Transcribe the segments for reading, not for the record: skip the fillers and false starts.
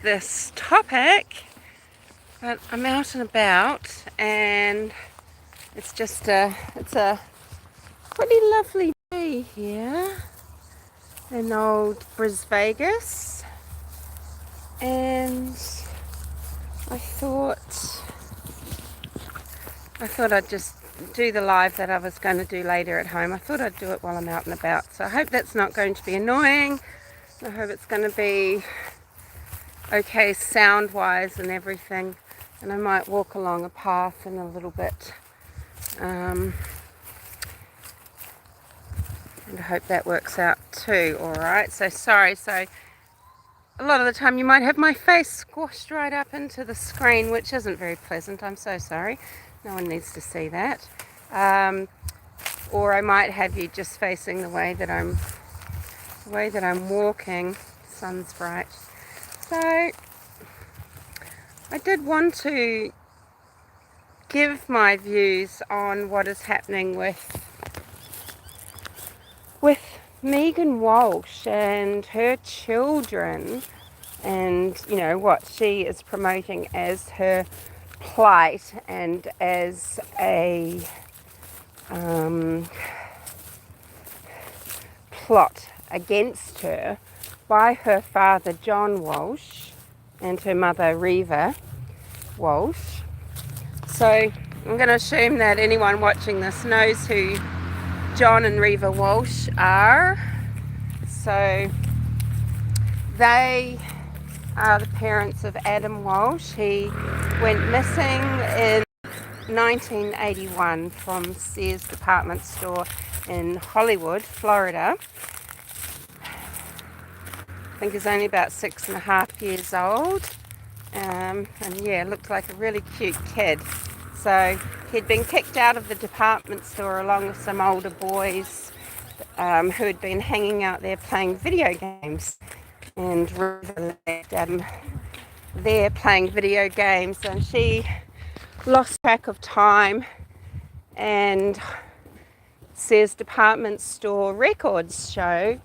this topic, but I'm out and about, and it's a pretty lovely day here in old Vegas, and I thought I'd just do the live that I was going to do later at home. I thought I'd do it while I'm out and about, so I hope that's not going to be annoying. I hope it's going to be okay sound wise and everything, and I might walk along a path in a little bit, and I hope that works out too. Alright, so sorry, so a lot of the time you might have my face squashed right up into the screen, which isn't very pleasant. I'm so sorry, no one needs to see that. Or I might have you just facing the way that I'm walking. Sun's bright. So I did want to give my views on what is happening with Meghan Walsh and her children, and you know what she is promoting as her plight and as a plot against her by her father John Walsh and her mother Reva Walsh. So I'm going to assume that anyone watching this knows who John and Reva Walsh are. So they are the parents of Adam Walsh. He went missing in 1981 from Sears department store in Hollywood, Florida. I think he's only about 6.5 years old, and yeah, looked like a really cute kid. So he'd been kicked out of the department store along with some older boys who had been hanging out there playing video games, and River left Adam there playing video games, and she lost track of time, and Sears department store records show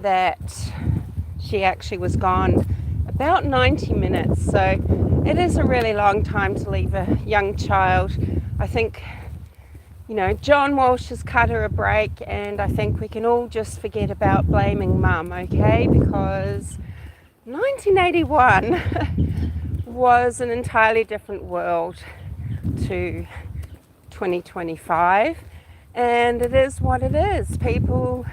that she actually was gone about 90 minutes. So it is a really long time to leave a young child. I think, you know, John Walsh has cut her a break, and I think we can all just forget about blaming mum, okay? Because 1981 was an entirely different world to 2025, and it is what it is. People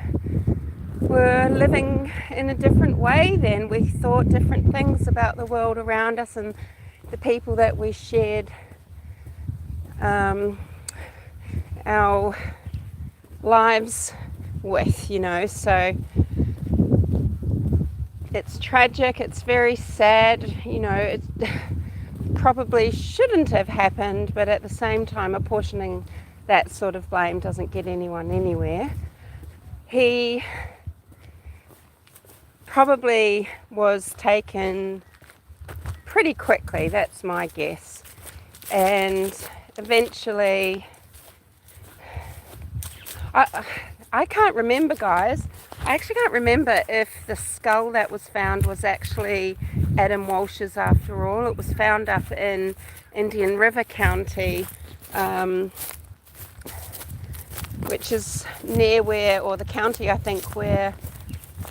were living in a different way then. We thought different things about the world around us and the people that we shared our lives with, you know. So it's tragic, it's very sad, you know. It probably shouldn't have happened, but at the same time, apportioning that sort of blame doesn't get anyone anywhere. He probably was taken pretty quickly, that's my guess, and eventually I can't remember, guys. I actually can't remember if the skull that was found was actually Adam Walsh's after all. It was found up in Indian River County, which is near where, or the county I think, where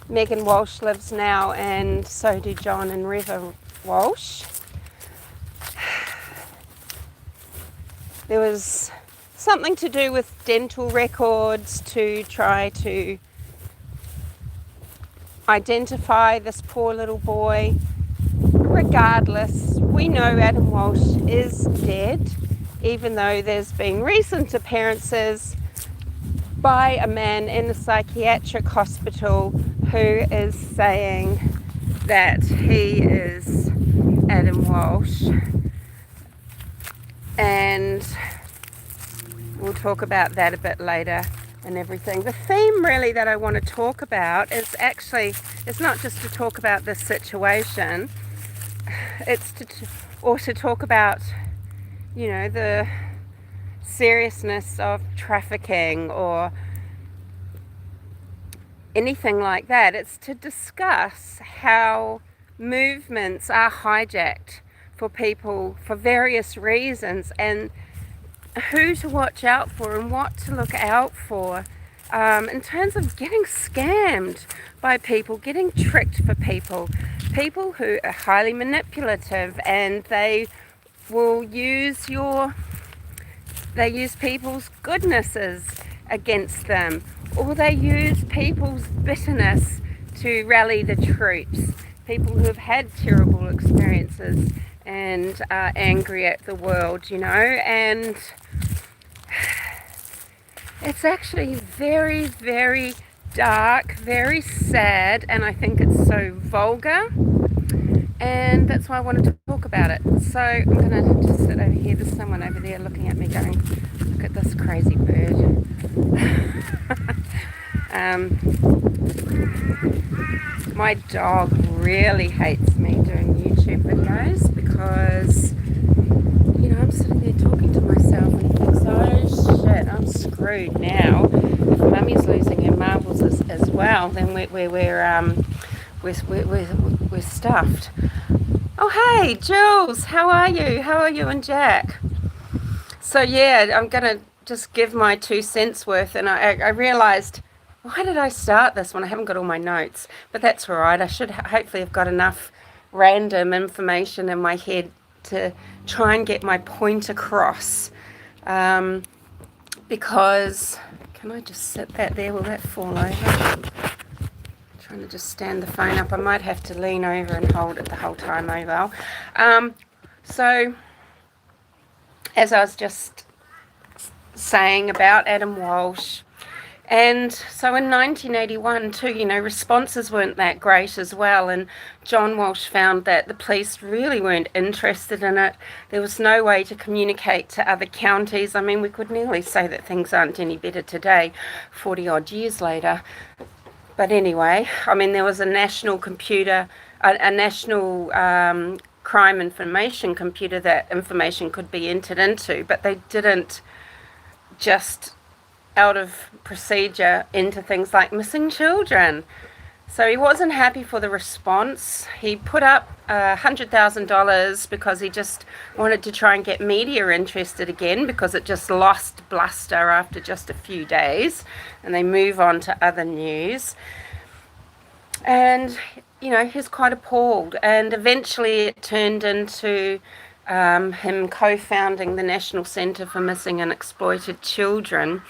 Meghan Walsh lives now, and so do John and Reva Walsh. There was something to do with dental records to try to identify this poor little boy. Regardless, we know Adam Walsh is dead, even though there's been recent appearances by a man in a psychiatric hospital who is saying that he is Adam Walsh, and we'll talk about that a bit later and everything. The theme really that I want to talk about is actually, it's not just to talk about this situation, it's to talk about, you know, the seriousness of trafficking or anything like that. It's to discuss how movements are hijacked for people for various reasons, and who to watch out for and what to look out for in terms of getting scammed by people, getting tricked for people who are highly manipulative, and they will use people's goodnesses against them, or they use people's bitterness to rally the troops. People who have had terrible experiences and are angry at the world, and it's actually very, very dark, very sad, and I think it's so vulgar, and that's why I wanted to talk about it. So I'm going to just sit over here. There's someone over there looking at me going, look at this crazy bird. My dog really hates me doing YouTube videos because, I'm sitting there talking to myself and he thinks, oh shit, I'm screwed now. If Mummy's losing her marbles as well, then we're stuffed. Oh hey, Jules, how are you? How are you and Jack? So yeah, I'm gonna just give my 2 cents worth, and I realised, why did I start this when I haven't got all my notes? But that's all right. I should hopefully have got enough random information in my head to try and get my point across. Because, can I just sit that there? Will that fall over? I'm trying to just stand the phone up. I might have to lean over and hold it the whole time over. So, as I was just saying about Adam Walsh, and so in 1981 too, responses weren't that great as well, and John Walsh found that the police really weren't interested in it. There was no way to communicate to other counties. I mean, we could nearly say that things aren't any better today, 40 odd years later. But anyway, I mean, there was a national computer, a national crime information computer that information could be entered into, but they didn't just out of procedure into things like missing children. So he wasn't happy for the response. He put up $100,000 because he just wanted to try and get media interested again, because it just lost bluster after just a few days, and they move on to other news. And he's quite appalled, and eventually it turned into him co-founding the National Centre for Missing and Exploited Children,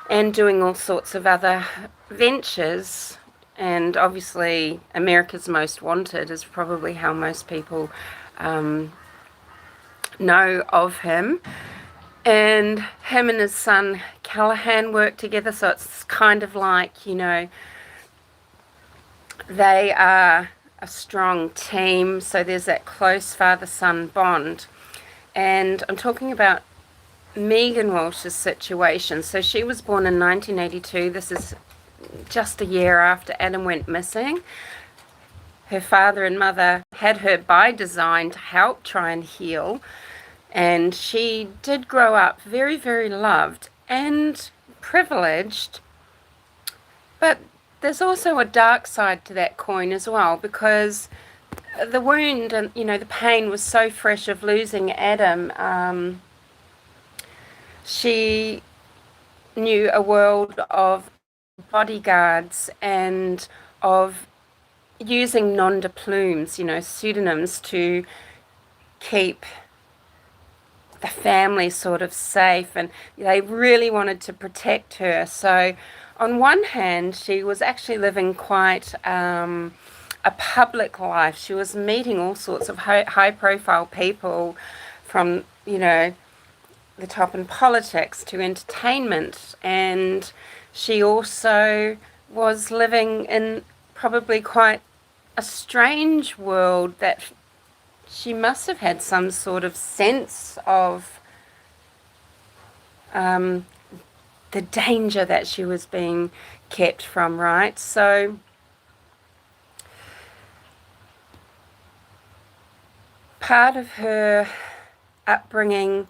and doing all sorts of other ventures. And obviously America's Most Wanted is probably how most people know of him. And him and his son Callahan work together, so it's kind of like, they are a strong team, so there's that close father-son bond. And I'm talking about Meghan Walsh's situation. So she was born in 1982. This is just a year after Adam went missing. Her father and mother had her by design to help try and heal, and she did grow up very, very loved and privileged. But there's also a dark side to that coin as well, because the wound and the pain was so fresh of losing Adam. She knew a world of bodyguards and of using nom de plumes, pseudonyms, to keep the family sort of safe, and they really wanted to protect her. So on one hand, she was actually living quite a public life. She was meeting all sorts of high profile people, from the top in politics to entertainment, and she also was living in probably quite a strange world that she must have had some sort of sense of the danger that she was being kept from, right? So part of her upbringing,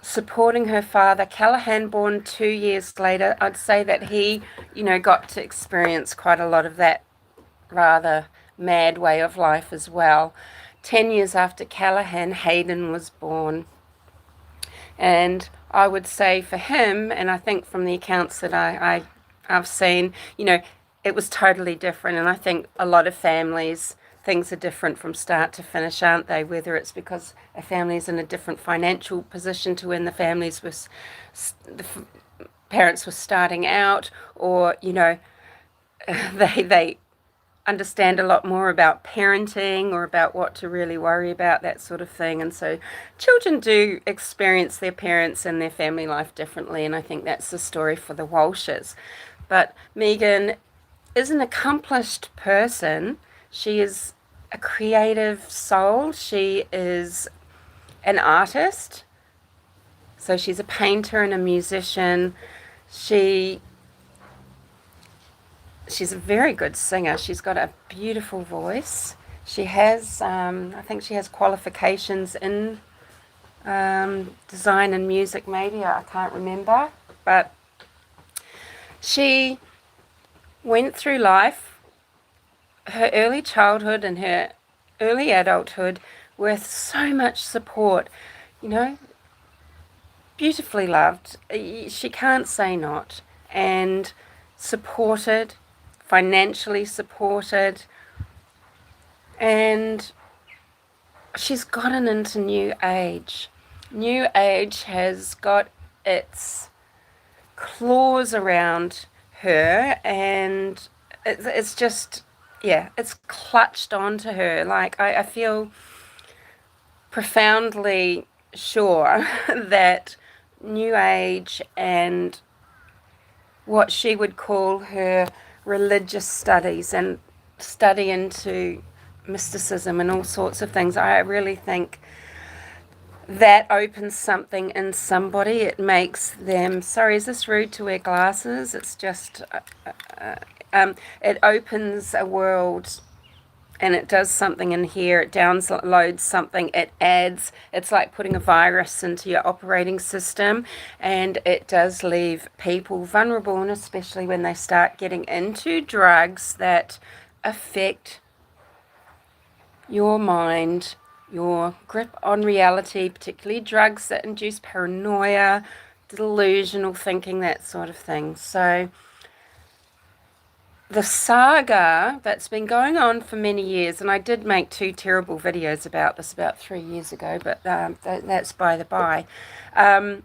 supporting her father, Callahan, born 2 years later, I'd say that he, got to experience quite a lot of that rather mad way of life as well. 10 years after Callahan, Hayden was born. And I would say for him, and I think from the accounts that I've seen, it was totally different. And I think a lot of families, things are different from start to finish, aren't they? Whether it's because a family's in a different financial position to when the families was, the parents were starting out, or, they understand a lot more about parenting or about what to really worry about, that sort of thing. And so children do experience their parents and their family life differently, and I think that's the story for the Walshes. But Meghan is an accomplished person. She is a creative soul. She is an artist. So she's a painter and a musician. She's a very good singer. She's got a beautiful voice. She has, I think she has qualifications in design and music, maybe. I can't remember. But she went through life, her early childhood and her early adulthood, with so much support, beautifully loved. She can't say not. And supported, financially supported, and she's gotten into New Age. New Age has got its claws around her, and it's just, it's clutched onto her. Like, I feel profoundly sure that New Age and what she would call her religious studies and study into mysticism and all sorts of things, I really think that opens something in somebody. It makes them, sorry, is this rude to wear glasses? It's just, it opens a world, and it does something in here. It downloads something, it adds, it's like putting a virus into your operating system, and it does leave people vulnerable, and especially when they start getting into drugs that affect your mind, your grip on reality, particularly drugs that induce paranoia, delusional thinking, that sort of thing. So the saga that's been going on for many years, and I did make 2 terrible videos about this about 3 years ago, but that's by the by. I'm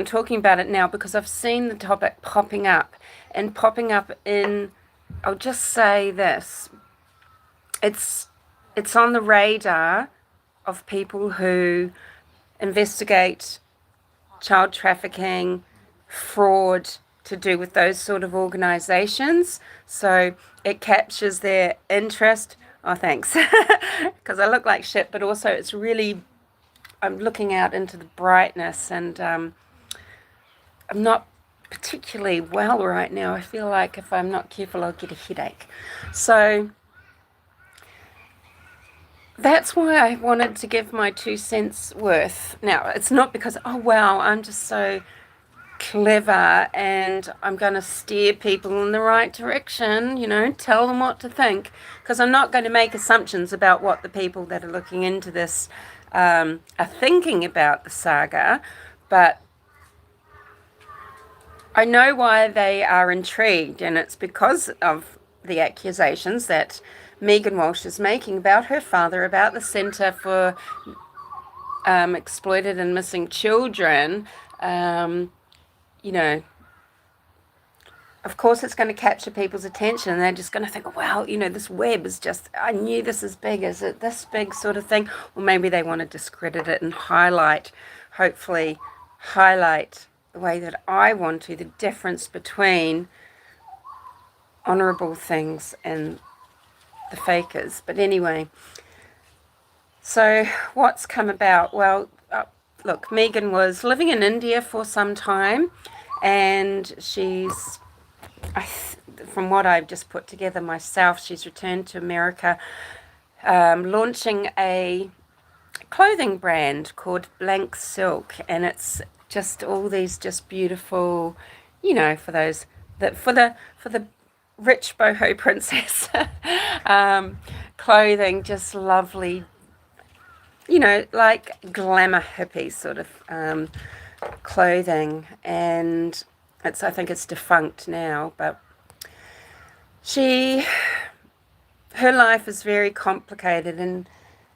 talking about it now because I've seen the topic popping up in, I'll just say this, it's on the radar of people who investigate child trafficking, fraud, to do with those sort of organizations. So it captures their interest. Oh, thanks. Because I look like shit, but also it's really, I'm looking out into the brightness, and I'm not particularly well right now. I feel like if I'm not careful, I'll get a headache. So that's why I wanted to give my 2 cents worth. Now, it's not because, oh, wow, I'm just so clever and I'm going to steer people in the right direction, tell them what to think, because I'm not going to make assumptions about what the people that are looking into this are thinking about the saga, but I know why they are intrigued, and it's because of the accusations that Meghan Walsh is making about her father, about the Centre for Exploited and Missing Children. Of course it's going to capture people's attention, and they're just going to think, wow, this web is just, I knew this is big, is it this big, sort of thing? Or maybe they want to discredit it and hopefully highlight the way that I want to, the difference between honourable things and the fakers. But anyway, so what's come about? Well, look, Meghan was living in India for some time, and she's, from what I've just put together myself, she's returned to America, launching a clothing brand called Blank Silk, and it's just all these just beautiful, for those that for the rich boho princess clothing, just lovely, like glamour hippie sort of clothing. And I think it's defunct now, but her life is very complicated, and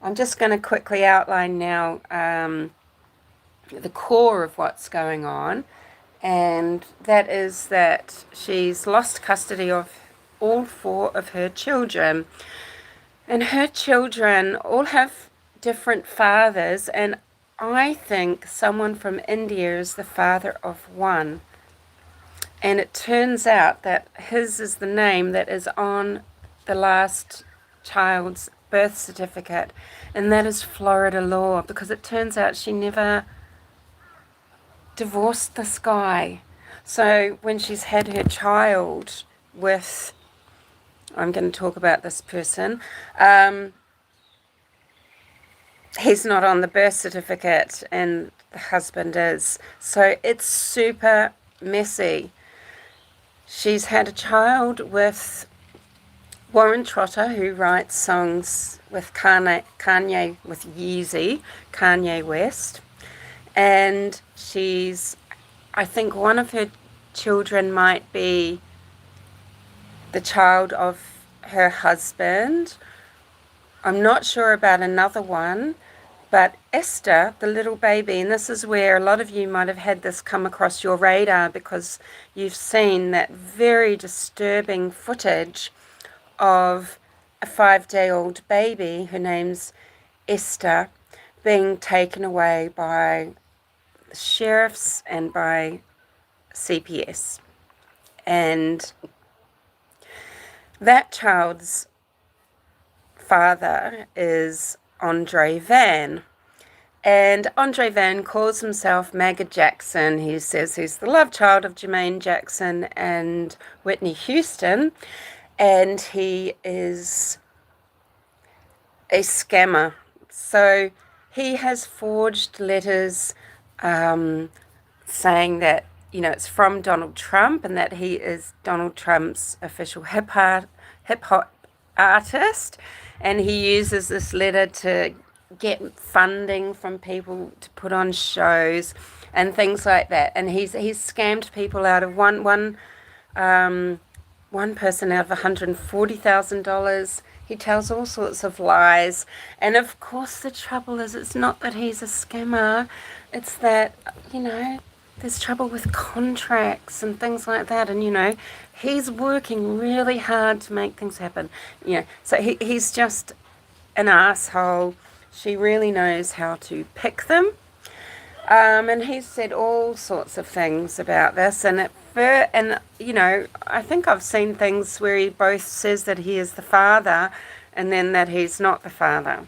I'm just going to quickly outline now the core of what's going on, and that is that she's lost custody of all 4 of her children, and her children all have different fathers, and I think someone from India is the father of one. And it turns out that his is the name that is on the last child's birth certificate, and that is Florida law, because it turns out she never divorced this guy. So when she's had her child with, I'm going to talk about this person, he's not on the birth certificate and the husband is. So it's super messy. She's had a child with Warren Trotter, who writes songs with Kanye, with Yeezy, Kanye West. And I think one of her children might be the child of her husband. I'm not sure about another one, but Esther, the little baby, and this is where a lot of you might have had this come across your radar, because you've seen that very disturbing footage of a 5-day-old baby, her name's Esther, being taken away by the sheriffs and by CPS. And that child's father is Andre Van. And Andre Van calls himself Mega Jackson. He says he's the love child of Jermaine Jackson and Whitney Houston. And he is a scammer. So he has forged letters saying that, it's from Donald Trump, and that he is Donald Trump's official hip hop artist. And he uses this letter to get funding from people to put on shows and things like that. And he's scammed people out of one person out of $140,000. He tells all sorts of lies. And of course the trouble is, it's not that he's a scammer, it's that, there's trouble with contracts and things like that. And, he's working really hard to make things happen. So he's just an asshole. She really knows how to pick them. And he's said all sorts of things about this. And I think I've seen things where he both says that he is the father and then that he's not the father.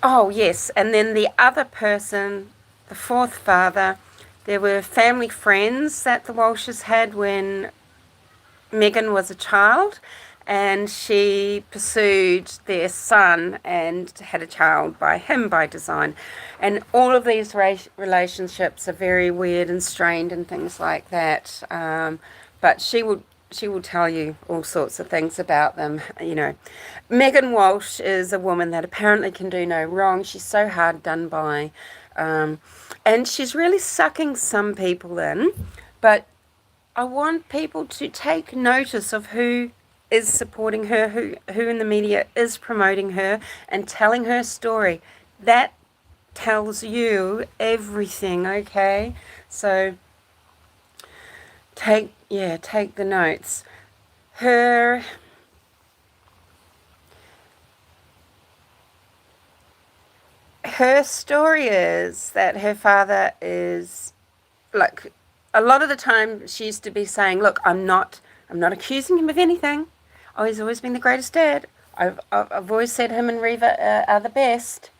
Oh, yes. And then the other person, the 4th father, there were family friends that the Walshes had when Meghan was a child, and she pursued their son and had a child by him by design. And all of these relationships are very weird and strained and things like that. But she will tell you all sorts of things about them. Meghan Walsh is a woman that apparently can do no wrong. She's so hard done by. And she's really sucking some people in. But I want people to take notice of who is supporting her, who in the media is promoting her and telling her story. That tells you everything, okay? So take the notes. Her story is that her father is, like, a lot of the time she used to be saying, look, I'm not accusing him of anything. Oh, he's always been the greatest dad. I've always said him and Reva are the best.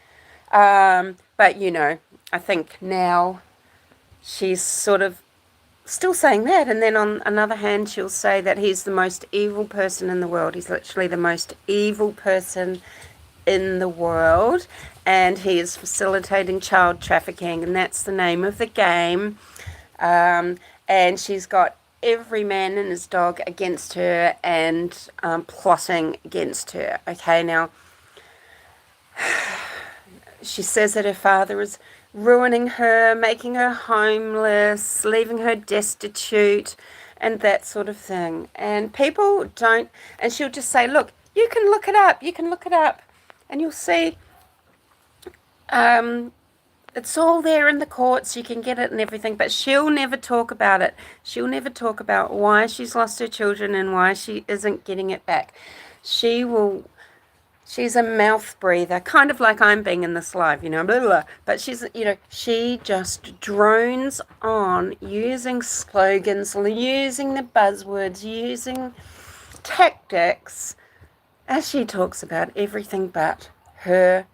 But, I think now she's sort of still saying that. And then on another hand, she'll say that he's the most evil person in the world. He's literally the most evil person in the world. And he is facilitating child trafficking. And that's the name of the game. And she's got every man and his dog against her and plotting against her. Okay, now she says that her father is ruining her, making her homeless, leaving her destitute, and that sort of thing. And people don't, and she'll just say, look, you can look it up, and you'll see it's all there in the courts, you can get it and everything, but she'll never talk about it. She'll never talk about why she's lost her children and why she isn't getting it back. She's a mouth breather, kind of like I'm being in this live, blah, blah, blah. But she just drones on using slogans, using the buzzwords, using tactics, as she talks about everything but her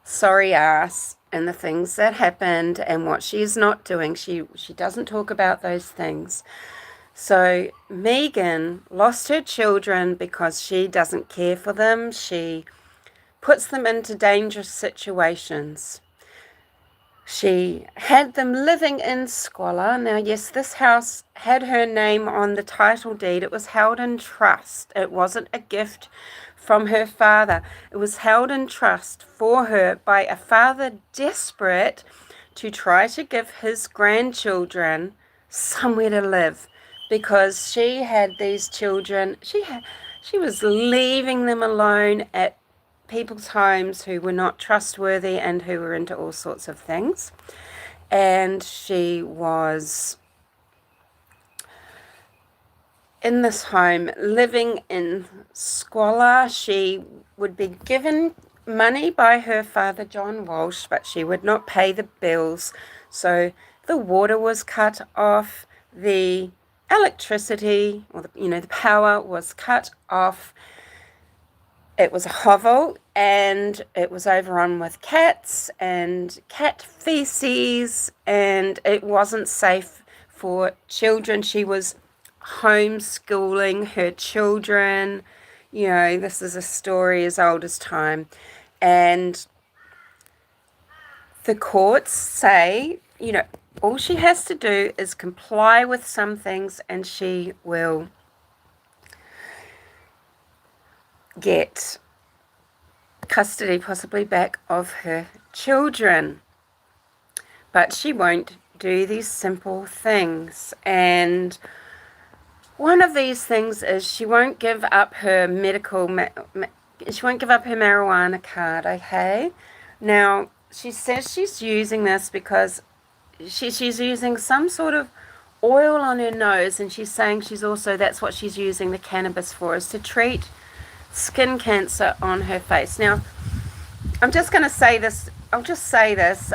sorry ass and the things that happened and what she's not doing. She doesn't talk about those things. So Meghan lost her children because she doesn't care for them. She puts them into dangerous situations. She had them living in squalor. Now, yes, this house had her name on the title deed. It was held in trust. It wasn't a gift from her father. It was held in trust for her by a father desperate to try to give his grandchildren somewhere to live, because she had these children, she was leaving them alone at people's homes who were not trustworthy and who were into all sorts of things. And she was in this home living in squalor. She would be given money by her father, John Walsh, but she would not pay the bills. So the water was cut off, the electricity, or the power was cut off. It was a hovel, and it was overrun with cats and cat feces, and it wasn't safe for children. She was homeschooling her children. This is a story as old as time. And the courts say, all she has to do is comply with some things and she will get custody, possibly back, of her children. But she won't do these simple things. And one of these things is she won't give up her she won't give up her marijuana card, okay? Now, she says she's using this because she's using some sort of oil on her nose, and she's saying that's what she's using the cannabis for, is to treat skin cancer on her face. Now, I'm just going to say this. I'll just say this.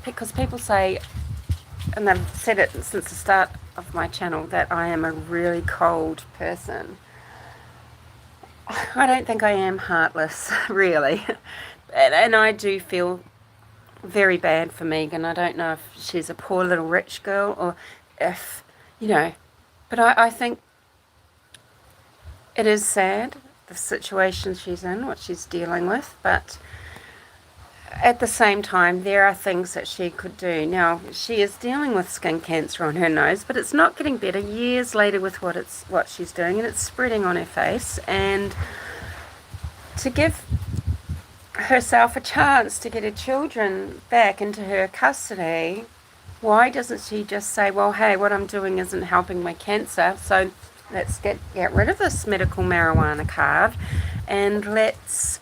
Because people say, and they've said it since the start of my channel, that I am a really cold person. I don't think I am heartless, really. And I do feel very bad for Meghan. I don't know if she's a poor little rich girl or if, but I think it is sad, the situation she's in, what she's dealing with, but at the same time, there are things that she could do. Now, she is dealing with skin cancer on her nose, but it's not getting better years later with what she's doing, and it's spreading on her face. And to give herself a chance to get her children back into her custody, why doesn't she just say, well, hey, what I'm doing isn't helping my cancer, so let's get rid of this medical marijuana card and let's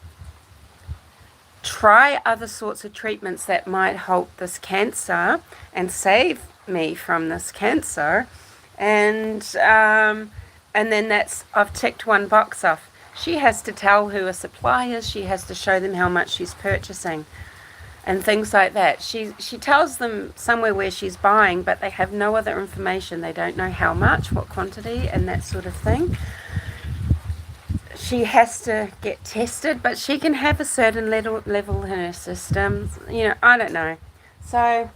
try other sorts of treatments that might halt this cancer and save me from this cancer. And then I've ticked one box off. She has to tell who a supplier is. She has to show them how much she's purchasing and things like that. She tells them somewhere where she's buying, but they have no other information. They don't know how much, what quantity, and that sort of thing. She has to get tested, but she can have a certain level in her system. I don't know. So,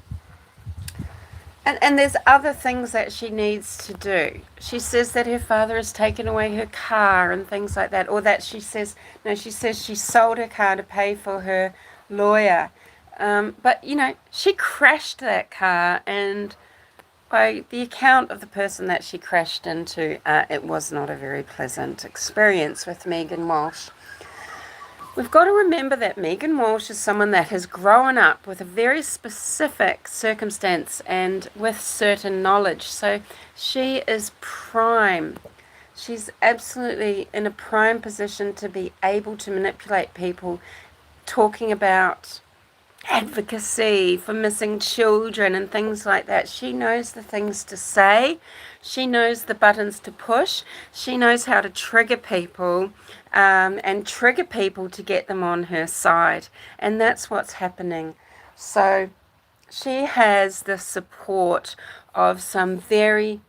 and there's other things that she needs to do. She says that her father has taken away her car and things like that, or that she says she sold her car to pay for her lawyer. But, she crashed that car, and by the account of the person that she crashed into, it was not a very pleasant experience with Meghan Walsh. We've got to remember that Meghan Walsh is someone that has grown up with a very specific circumstance and with certain knowledge. So she is prime. She's absolutely in a prime position to be able to manipulate people, talking about advocacy for missing children and things like that. She knows the things to say. She knows the buttons to push. She knows how to trigger people and trigger people to get them on her side. And that's what's happening. So she has the support of some very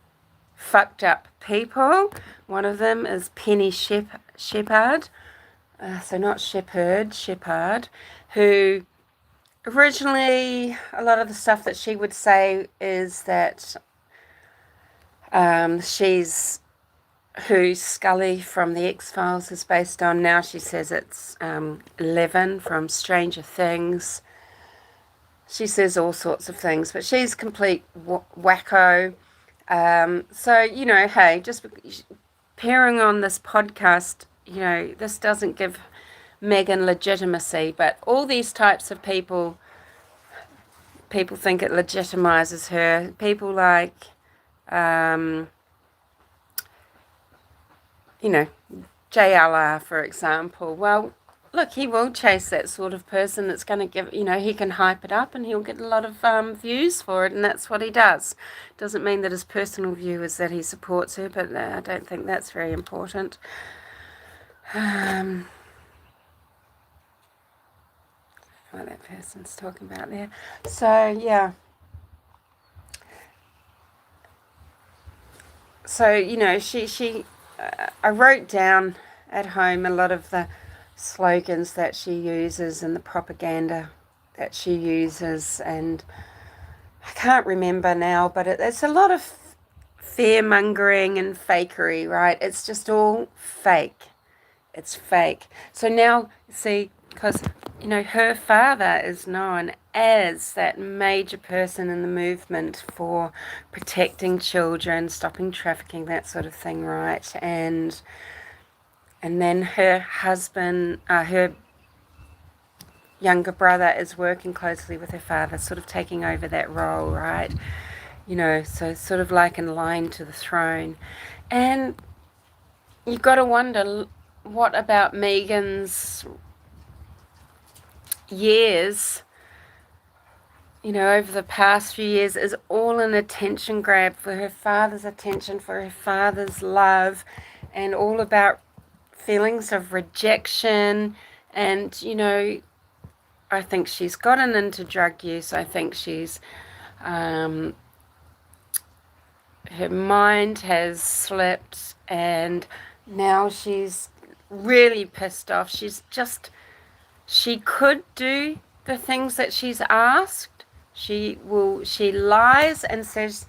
fucked up people. One of them is Penny Shepherd. So not Shepherd, who originally, a lot of the stuff that she would say is that she's who Scully from the X-Files is based on. Now she says it's Eleven from Stranger Things. She says all sorts of things, but she's complete wacko. So, you know, hey, just appearing on this podcast, you know, this doesn't give Meghan legitimacy, but all these types of people think it legitimizes her. People like, you know, JLR, for example. Well, look, he will chase that sort of person that's going to give, you know, he can hype it up and he'll get a lot of views for it, and that's what he does. Doesn't mean that his personal view is that he supports her, but I don't think that's very important. What that person's talking about there. So, yeah. So, you know, I wrote down at home a lot of the slogans that she uses and the propaganda that she uses, and I can't remember now, but it's a lot of fear-mongering and fakery, right? It's just all fake. It's fake. So now, see, because, you know, her father is known as that major person in the movement for protecting children, stopping trafficking, that sort of thing, right? And then her husband, her younger brother is working closely with her father, sort of taking over that role, right? You know, so sort of like in line to the throne. And you've got to wonder, what about Meghan's years, you know, over the past few years, is all an attention grab for her father's attention, for her father's love, and all about feelings of rejection. And, you know, I think she's gotten into drug use. I think she's her mind has slipped, and now she's really pissed off. She could do the things that she's asked. She lies and says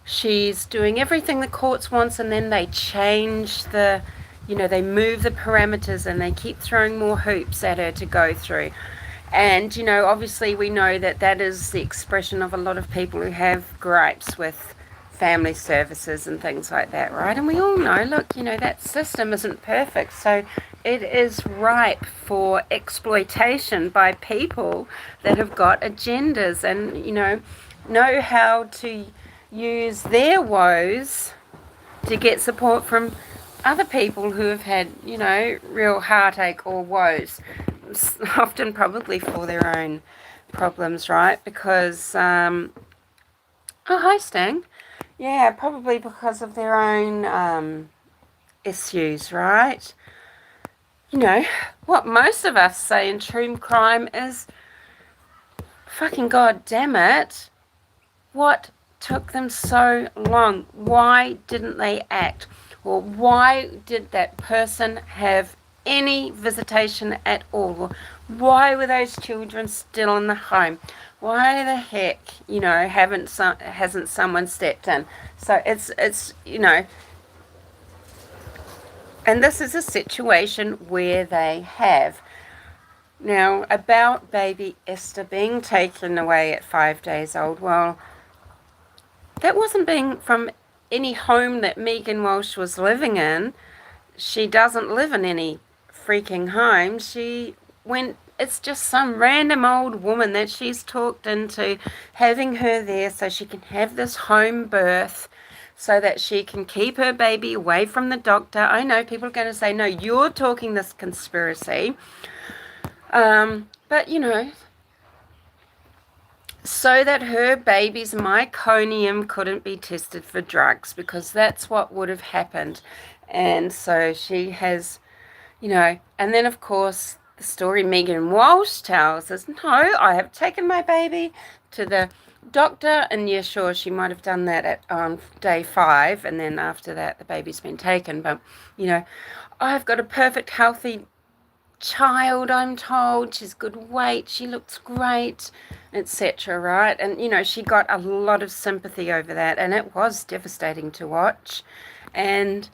she's doing everything the courts wants, and then they change the, you know, they move the parameters and they keep throwing more hoops at her to go through. And, you know, obviously we know that that is the expression of a lot of people who have gripes with family services and things like that, right? And we all know, look, you know, that system isn't perfect, so it is ripe for exploitation by people that have got agendas and, you know how to use their woes to get support from other people who have had, you know, real heartache or woes, often probably for their own problems, right? Because, oh, hi, Stang. Yeah, probably because of their own issues, right? You know, what most of us say in true crime is, fucking god damn it, what took them so long? Why didn't they act? Or why did that person have any visitation at all? Or why were those children still in the home? Why the heck, you know, hasn't someone stepped in? So it's you know, and this is a situation where they have. Now, about baby Esther being taken away at 5 days old, well, that wasn't being from any home that Meghan Walsh was living in. She doesn't live in any freaking home. It's just some random old woman that she's talked into having her there so she can have this home birth so that she can keep her baby away from the doctor. I know people are going to say, no, you're talking this conspiracy. But, so that her baby's meconium couldn't be tested for drugs, because that's what would have happened. And so she has, and then of course the story Meghan Walsh tells is, no, I have taken my baby to the doctor, and yeah, sure, she might have done that on day 5, and then after that the baby's been taken. But, I've got a perfect, healthy child, I'm told. She's good weight, she looks great, etc., right? And, she got a lot of sympathy over that, and it was devastating to watch. And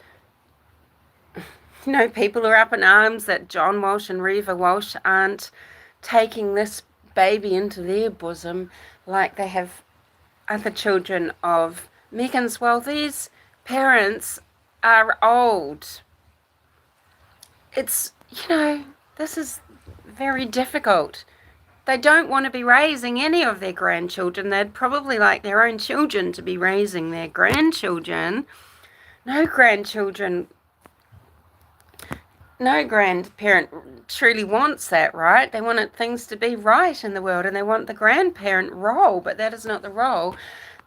people are up in arms that John Walsh and Reva Walsh aren't taking this baby into their bosom like they have other children of Meghan's. Well, these parents are old. It's, this is very difficult. They don't want to be raising any of their grandchildren. They'd probably like their own children to be raising their grandchildren. No grandparent truly wants that, right? They want things to be right in the world, and they want the grandparent role, but that is not the role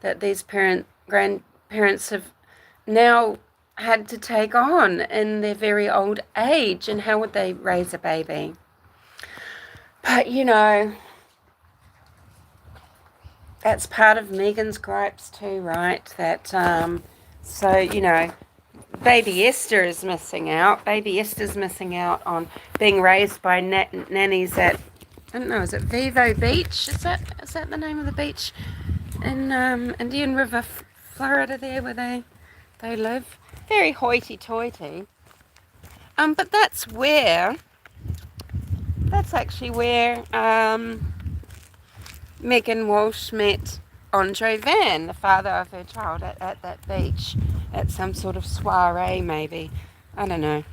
that these grandparents have now had to take on in their very old age. And how would they raise a baby? But, that's part of Meghan's gripes too, right? That, baby Esther is missing out. Baby Esther's missing out on being raised by nannies at, I don't know, is it Vivo Beach? Is that the name of the beach in Indian River, Florida, there where they live? Very hoity-toity. But that's actually where Meghan Walsh met Andre Van, the father of her child, at that beach, at some sort of soiree maybe. I don't know.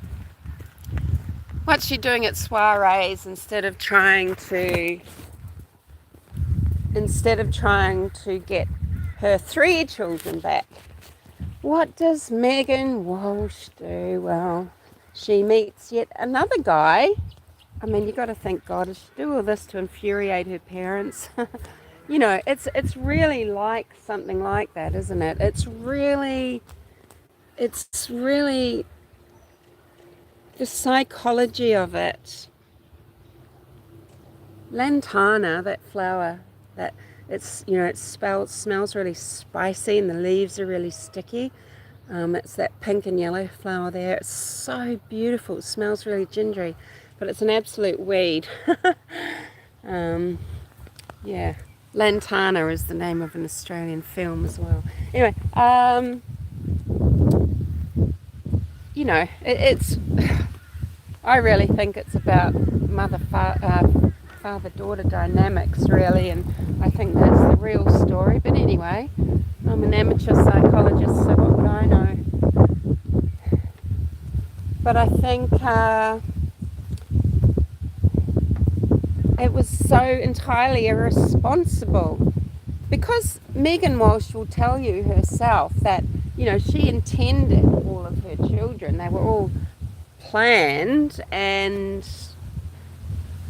What's she doing at soirees instead of trying to get her 3 children back? What does Meghan Walsh do? Well, she meets yet another guy. I mean, you got to think, God, does she do all this to infuriate her parents? It's really like something like that, isn't it? It's really the psychology of it. Lantana, that flower, that it smells really spicy, and the leaves are really sticky. It's that pink and yellow flower there. It's so beautiful. It smells really gingery, but it's an absolute weed. Yeah. Lantana is the name of an Australian film as well. Anyway, it's I really think it's about father-daughter dynamics, really, and I think that's the real story. But anyway, I'm an amateur psychologist, so what would I know? But I think it was so entirely irresponsible, because Meghan Walsh will tell you herself that, she intended all of her children. They were all planned, and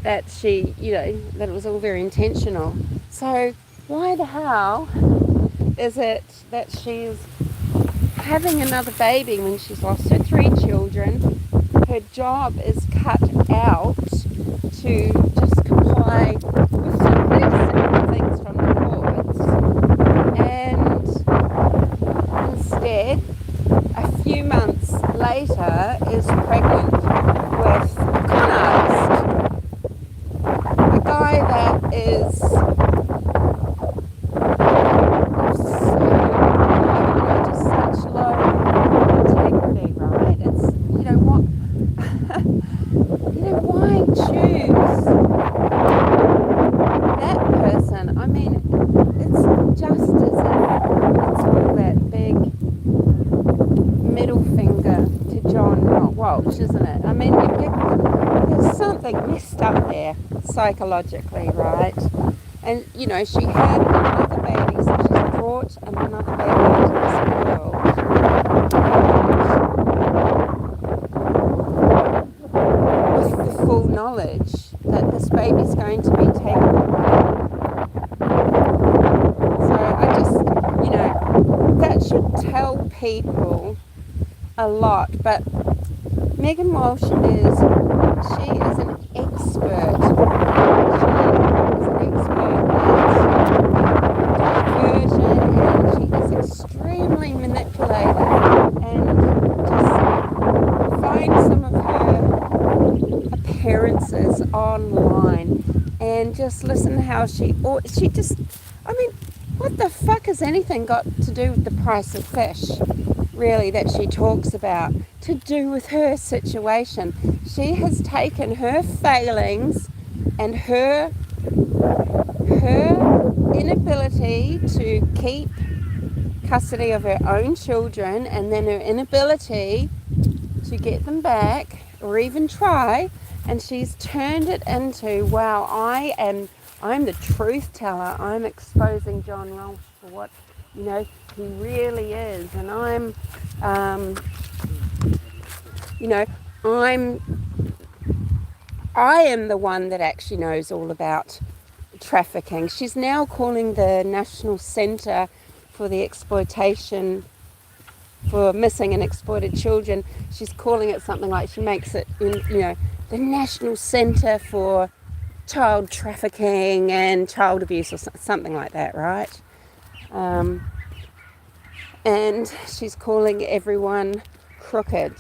that she, that it was all very intentional. So why the hell is it that she's having another baby when she's lost her 3 children? Her job is cut out to just comply with some very simple things from the courts, and instead, a few months later, is pregnant with a con artist, a guy that is just such low integrity, right? It's, what, why choose that person? I mean, it's just as if it's Walsh, isn't it? I mean, there's something messed up there psychologically, right? And, you know, she had another baby, so she's brought another baby into this world. With the full knowledge that this baby's going to be taken away. So I just, you know, that should tell people a lot. But Meghan Walsh she is an expert. She is an expert at diversion, and she is extremely manipulative. And just find some of her appearances online and just listen to how she just, I mean, what the fuck has anything got to do with the price of fish, really, that she talks about, to do with her situation? She has taken her failings and her inability to keep custody of her own children, and then her inability to get them back or even try, and she's turned it into, wow, I'm the truth teller. I'm exposing John Walsh for what, you know, he really is, and you know, I am the one that actually knows all about trafficking. She's now calling the National Centre for the Exploitation for Missing and Exploited Children, she's calling it something like, she makes it, you know, the National Centre for Child Trafficking and Child Abuse, or something like that, right? And she's calling everyone crooked,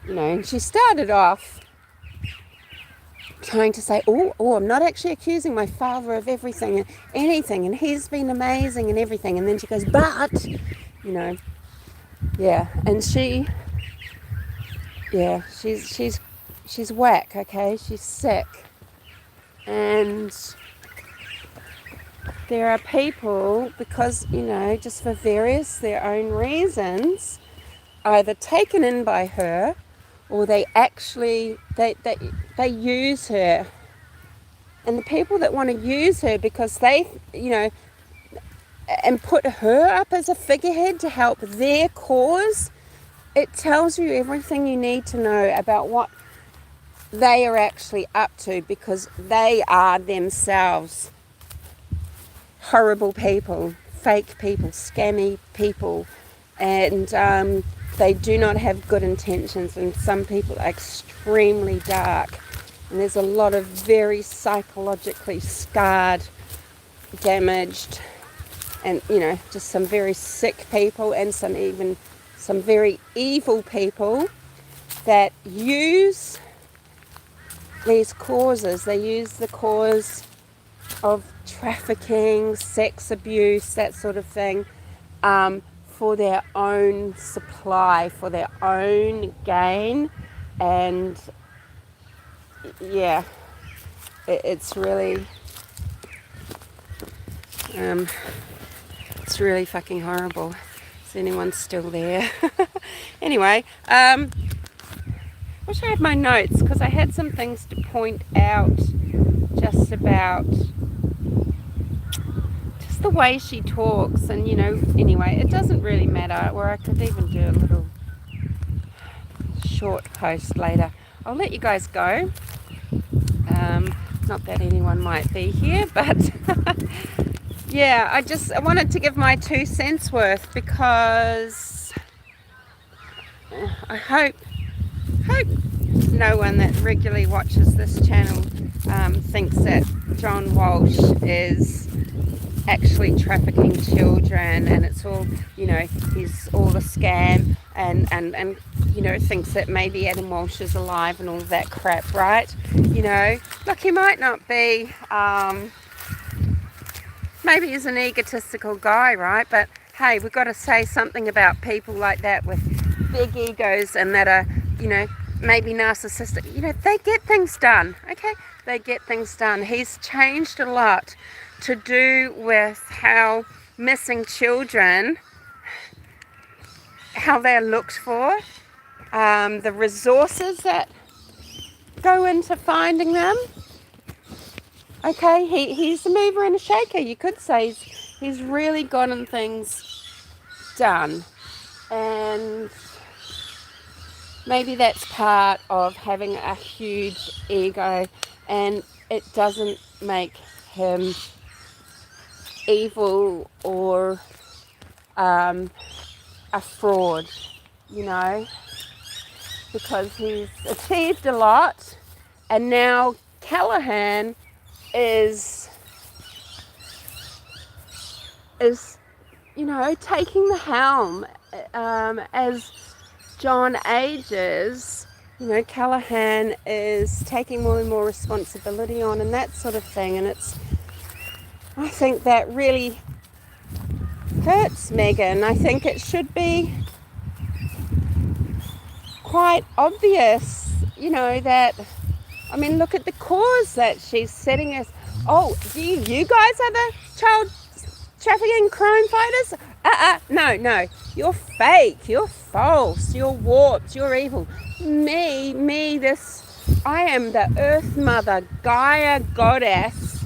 you know. And she started off trying to say, oh, I'm not actually accusing my father of anything, and he's been amazing and everything. And then she goes, but, you know, yeah. And she's whack, okay? She's sick. And there are people, because, you know, just for their own reasons, either taken in by her, or they actually, they use her. And the people that want to use her because they, you know, and put her up as a figurehead to help their cause, it tells you everything you need to know about what they are actually up to, because they are themselves horrible people, fake people, scammy people, and they do not have good intentions, and some people are extremely dark, and there's a lot of very psychologically scarred, damaged, and, you know, just some very sick people, and some very evil people that use these causes. They use the cause of trafficking, sex abuse, that sort of thing, for their own supply, for their own gain. And yeah, it's really fucking horrible. Is anyone still there? Anyway, wish I had my notes, because I had some things to point out just about just the way she talks, and, you know, anyway, it doesn't really matter, or I could even do a little short post later. I'll let you guys go. Not that anyone might be here, but yeah, I wanted to give my 2 cents worth, because I hope no one that regularly watches this channel thinks that John Walsh is actually trafficking children, and it's all, you know, he's all a scam, and you know, thinks that maybe Adam Walsh is alive and all that crap, right? You know, look, he might not be, maybe he's an egotistical guy, right? But hey, we've got to say something about people like that with big egos, and that are, you know, maybe narcissistic. You know, they get things done, okay? They get things done. He's changed a lot to do with how missing children, how they're looked for, the resources that go into finding them. Okay, he's a mover and a shaker. You could say he's really gotten things done. And maybe that's part of having a huge ego, and it doesn't make him evil or a fraud, you know, because he's achieved a lot, and now Callahan is you know, taking the helm as John ages. You know, Callahan is taking more and more responsibility on and that sort of thing, and I think that really hurts Meghan. I think it should be quite obvious, you know, that, I mean, look at the cause that she's setting us. Oh, you guys are the child trafficking crime fighters? No, you're fake, you're false, you're warped, you're evil. I am the Earth Mother, Gaia Goddess.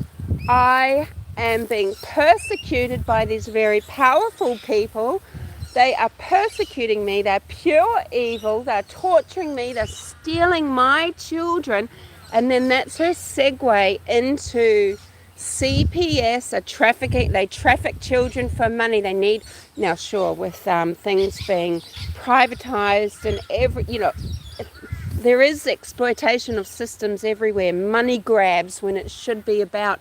I am being persecuted by these very powerful people. They are persecuting me, they're pure evil, they're torturing me, they're stealing my children. And then that's her segue into CPS, they traffic children for money. They need, now sure, with things being privatized and you know, there is exploitation of systems everywhere, money grabs when it should be about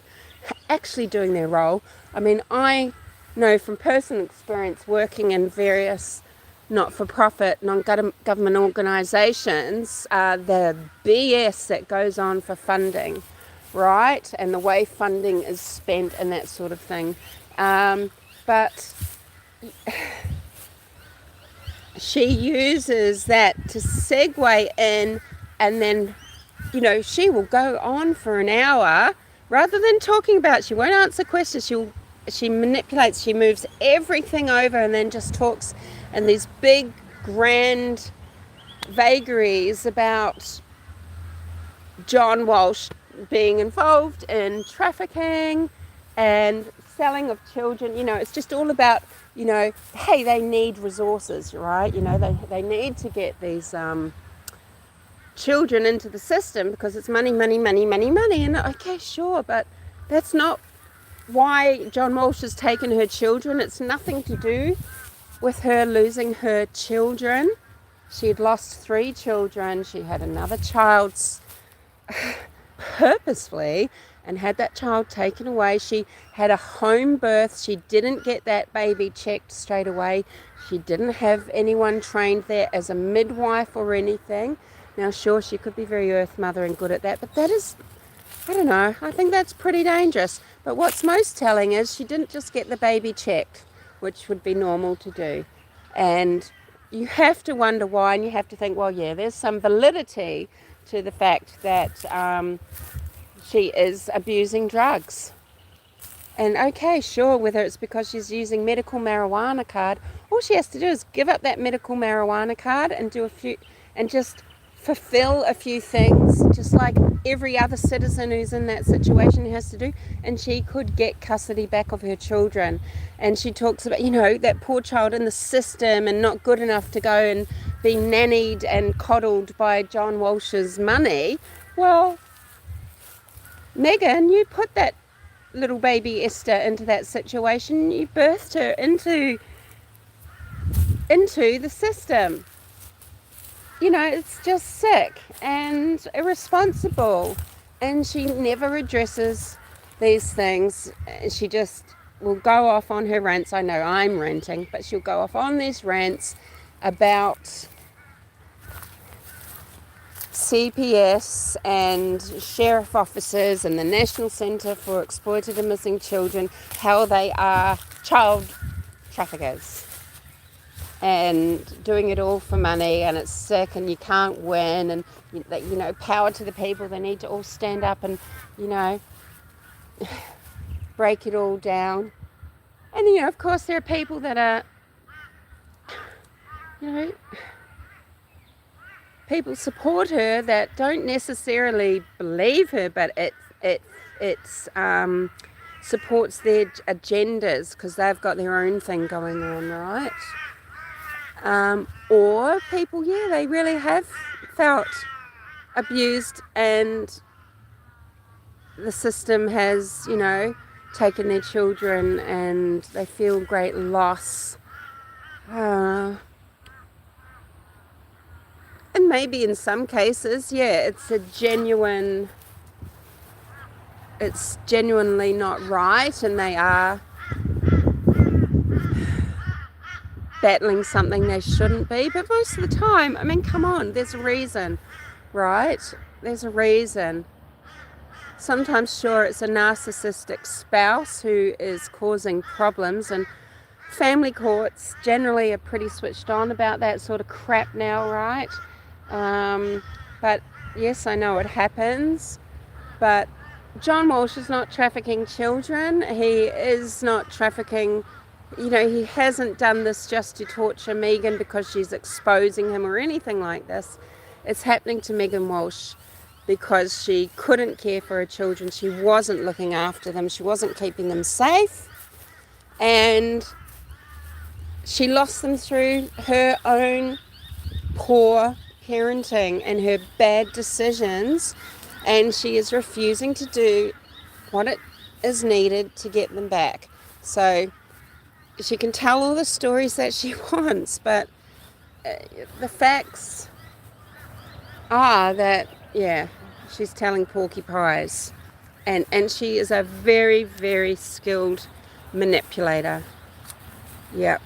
actually doing their role. I mean, I know from personal experience working in various not-for-profit, non-government organisations, the BS that goes on for funding, right? And the way funding is spent and that sort of thing. But she uses that to segue in, and then, you know, she will go on for an hour rather than talking about, she won't answer questions, she manipulates, she moves everything over and then just talks in these big, grand vagaries about John Walsh being involved in trafficking and selling of children. You know, it's just all about, you know, hey, they need resources, right? You know, they need to get these children into the system because it's money. And okay, sure, but that's not why John Walsh has taken her children. It's nothing to do with her losing her children. She had lost 3 children. She had another child purposefully and had that child taken away. She had a home birth. She didn't get that baby checked straight away. She didn't have anyone trained there as a midwife or anything. Now, sure, she could be very Earth Mother and good at that, but that is, I don't know, I think that's pretty dangerous. But what's most telling is she didn't just get the baby checked, which would be normal to do. And you have to wonder why, and you have to think, well, yeah, there's some validity to the fact that she is abusing drugs. And okay, sure, whether it's because she's using medical marijuana card, all she has to do is give up that medical marijuana card and do a few, and just fulfill a few things, just like every other citizen who's in that situation has to do, and she could get custody back of her children. And she talks about, you know, that poor child in the system and not good enough to go and be nannied and coddled by John Walsh's money. Well, Meghan, you put that little baby Esther into that situation. You birthed her into the system. You know, it's just sick and irresponsible. And she never addresses these things. She just will go off on her rants. I know I'm ranting, but she'll go off on these rants about CPS and sheriff officers and the National Centre for Exploited and Missing Children, how they are child traffickers and doing it all for money, and it's sick and you can't win, and you know, power to the people. They need to all stand up and, you know, break it all down. And, you know, of course there are people that are, you know, people support her that don't necessarily believe her, but it's supports their agendas because they've got their own thing going on, right? Or people, yeah, they really have felt abused and the system has, taken their children and they feel great loss. And maybe in some cases, yeah, it's genuinely not right and they are battling something they shouldn't be. But most of the time, I mean, come on, there's a reason, right? There's a reason. Sometimes, sure, it's a narcissistic spouse who is causing problems, and family courts generally are pretty switched on about that sort of crap now, right? But yes, I know it happens, but John Walsh is not trafficking children. He is not trafficking, he hasn't done this just to torture Meghan because she's exposing him or anything like this. It's happening to Meghan Walsh because she couldn't care for her children. She wasn't looking after them. She wasn't keeping them safe. And she lost them through her own poor parenting and her bad decisions. And she is refusing to do what it is needed to get them back. So she can tell all the stories that she wants, but the facts are that, yeah, she's telling porcupines. And she is a very, very skilled manipulator. Yep.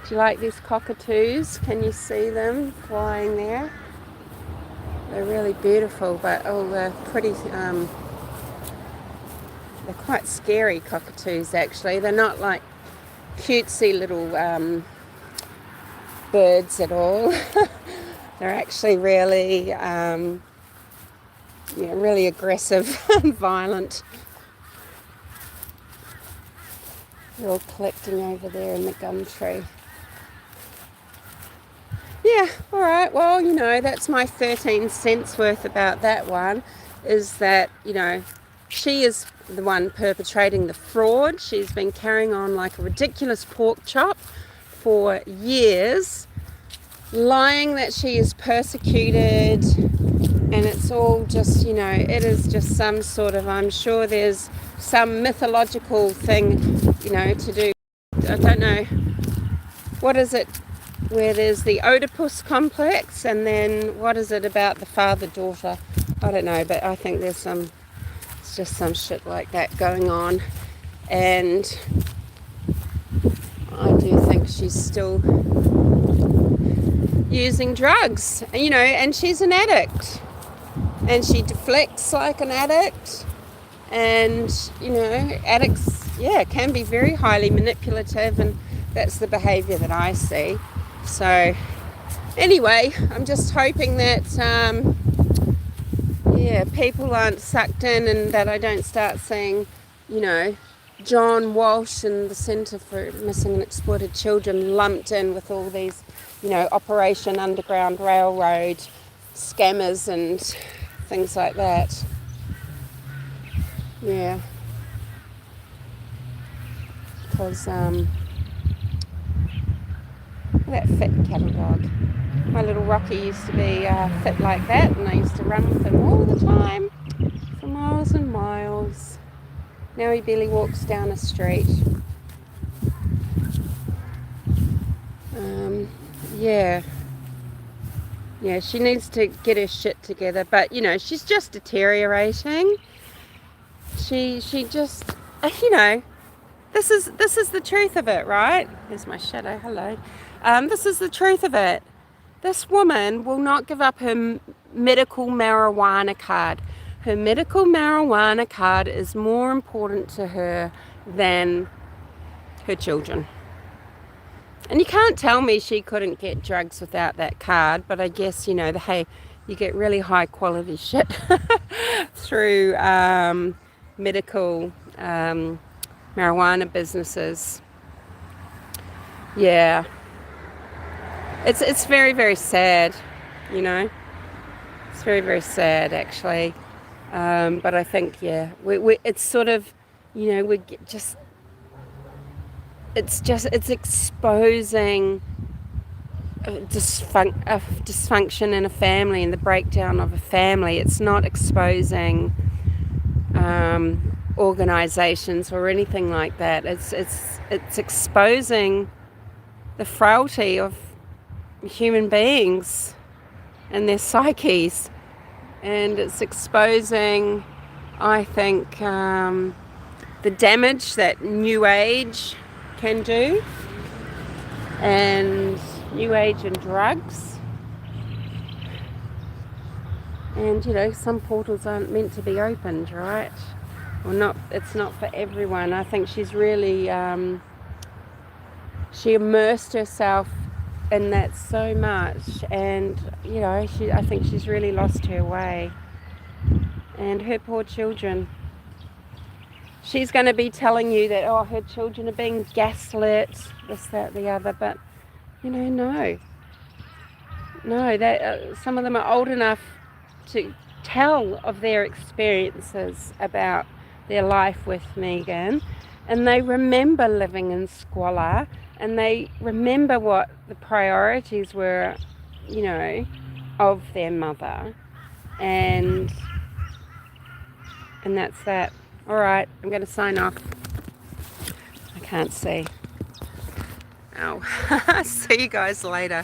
Do you like these cockatoos? Can you see them flying there? They're really beautiful, but they're pretty, they're quite scary cockatoos actually. They're not like cutesy little birds at all. They're actually really, really aggressive and violent. They're all collecting over there in the gum tree. Yeah, all right, well, that's my 13 cents worth about that one, is that, she is the one perpetrating the fraud. She's been carrying on like a ridiculous pork chop for years, lying that she is persecuted, and it's all just, it is just some sort of, I'm sure there's some mythological thing, to do, I don't know, what is it, where there's the Oedipus complex, and then what is it about the father-daughter? I don't know, but I think it's just some shit like that going on, and I do think she's still using drugs, and she's an addict, and she deflects like an addict, and, addicts, can be very highly manipulative, and that's the behaviour that I see. So anyway, I'm just hoping that people aren't sucked in, and that I don't start seeing, John Walsh and the Centre for Missing and Exploited Children lumped in with all these, Operation Underground Railroad scammers and things like that. Yeah. Because that fit cattle dog. My little Rocky used to be fit like that, and I used to run with him all the time for miles and miles. Now he barely walks down a street. Yeah, she needs to get her shit together, but she's just deteriorating. She just, this is the truth of it, right? There's my shadow, hello. This is the truth of it. This woman will not give up her medical marijuana card. Her medical marijuana card is more important to her than her children. And you can't tell me she couldn't get drugs without that card, but I guess, you get really high quality shit through medical marijuana businesses. Yeah. it's very, very sad, you know. It's very, very sad, actually. But I think, yeah, it's sort of, you know, it's exposing dysfunction in a family and the breakdown of a family. It's not exposing organizations or anything like that. It's exposing the frailty of human beings and their psyches, and it's exposing, I think, the damage that New Age can do, and New Age and drugs. And, you know, some portals aren't meant to be opened, right? Or not. It's not for everyone. I think she's really she immersed herself in that so much, and, you know, I think she's really lost her way. And her poor children. She's going to be telling you that, oh, her children are being gaslit, this, that, the other, but, you know, no, that some of them are old enough to tell of their experiences about their life with Meghan, and they remember living in squalor, and they remember what the priorities were, you know, of their mother, and that's that. All right, I'm going to sign off. I can't see. Oh, see you guys later.